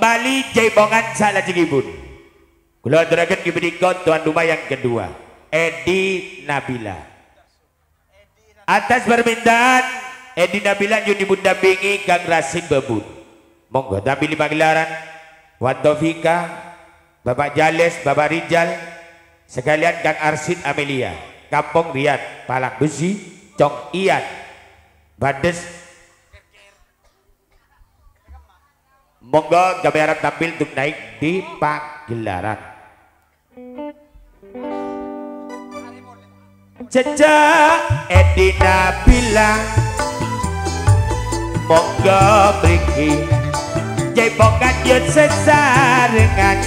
kembali Jaibongan salajengipun. Kula aturaken kimenika tuan rumah yang kedua, Edi Nabila. Atas permintaan Edi Nabila nyuwun dipundampingi Kang Rasim Bebun. Monggo tampil pagelaran Wan Taufika, Bapak Jales, Bapak Rijal, sekalian Kang Arsid Amelia, Kampung Riyad, Palang Besi, Cong Ian, Bandes. Monggo kami harap tampil untuk naik di pagelaran. Jejak Edi Nabila, monggo mriki Jaibongan yun sesarengan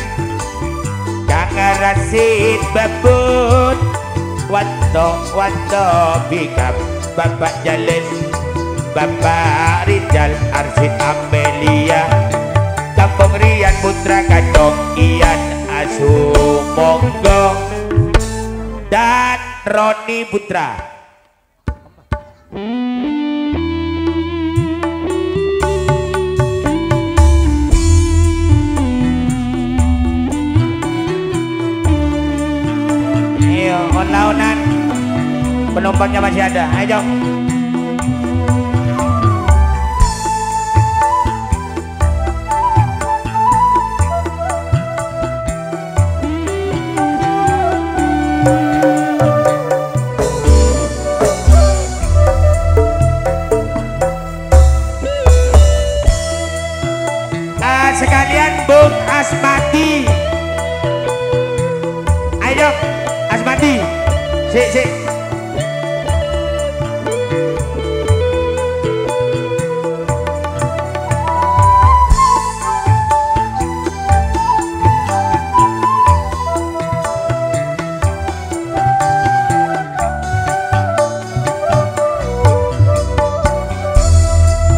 Kang Rasid Bebun, Wanto Bikap, Bapak Jales, Bapak Rijal, Arsid Amelia, Kampung Riyad Putra Kacong Ian Asu monggo dan Roni Putra. Ayo on-launan, penumpangnya masih ada, ayo. Sekalian Bung Asmadi, ayo Asmadi, sik.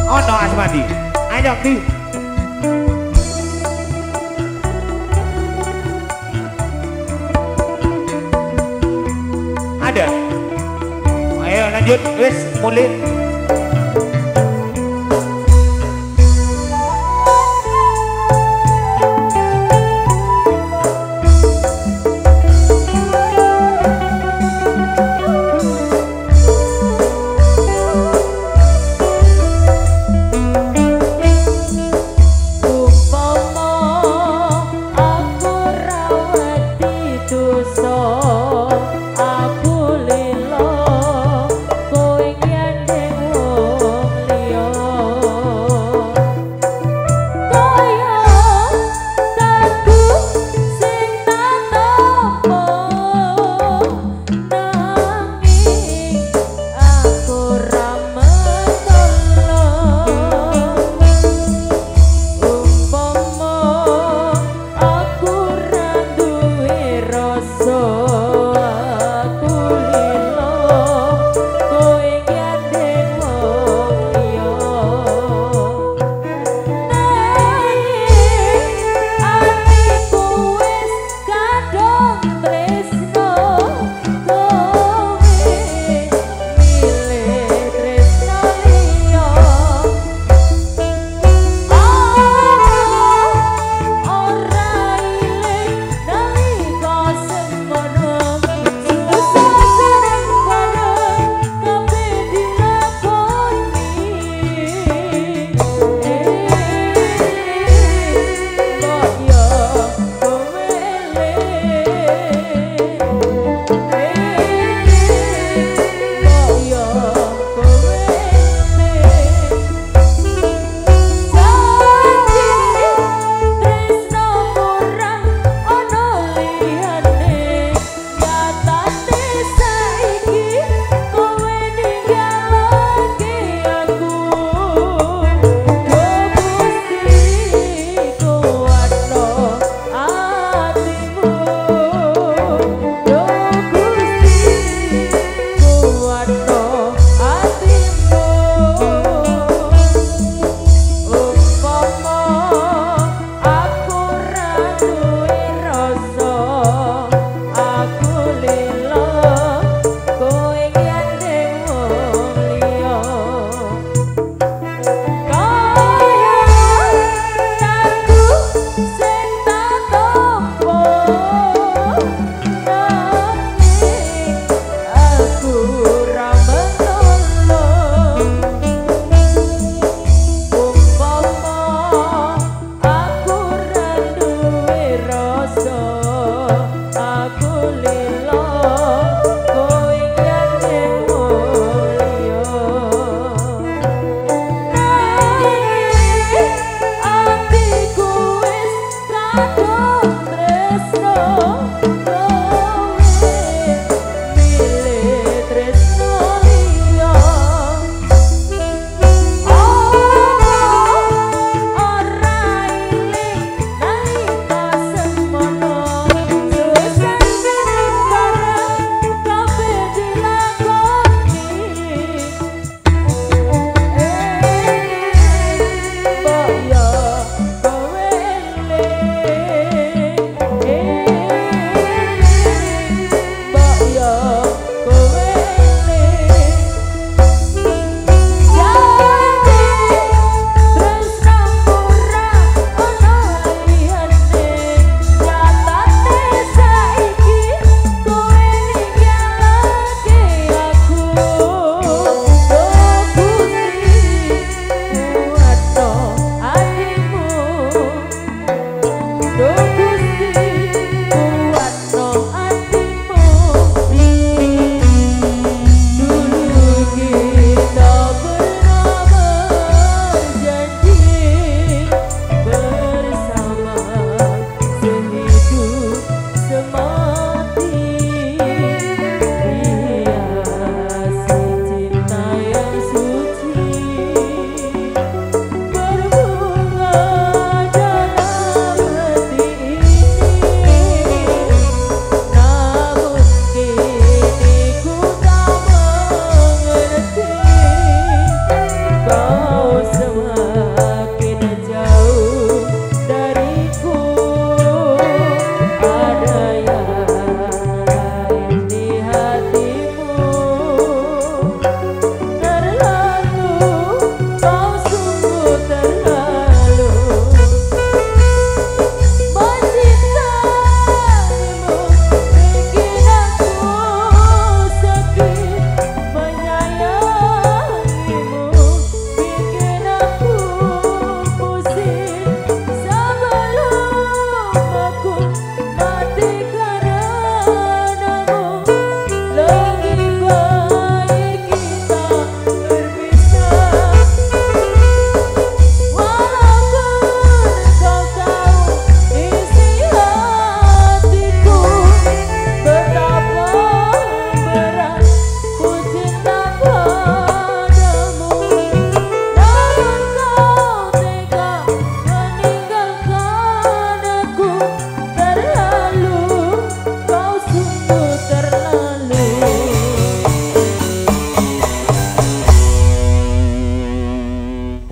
Oh no Asmadi, ayo di. Ayo lanjut, wes mulai. Aku lilo kowe nyandeng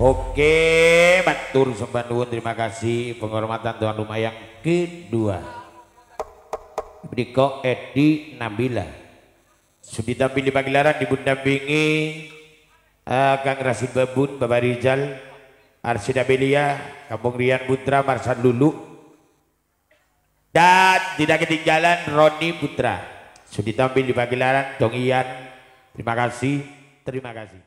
Oke, matur sembah nuwun, terima kasih penghormatan tuan rumah yang kedua. Berikut Edi Nabila. Sudah tampil di pagelaran didampingi Kang Rasid Babun, Bapak Rizal, Arsida Belia, Kampung Rian Putra, Marsan Lulu, dan tidak ketinggalan Roni Putra. Sudah tampil di pagelaran Dong Ian. Terima kasih, terima kasih.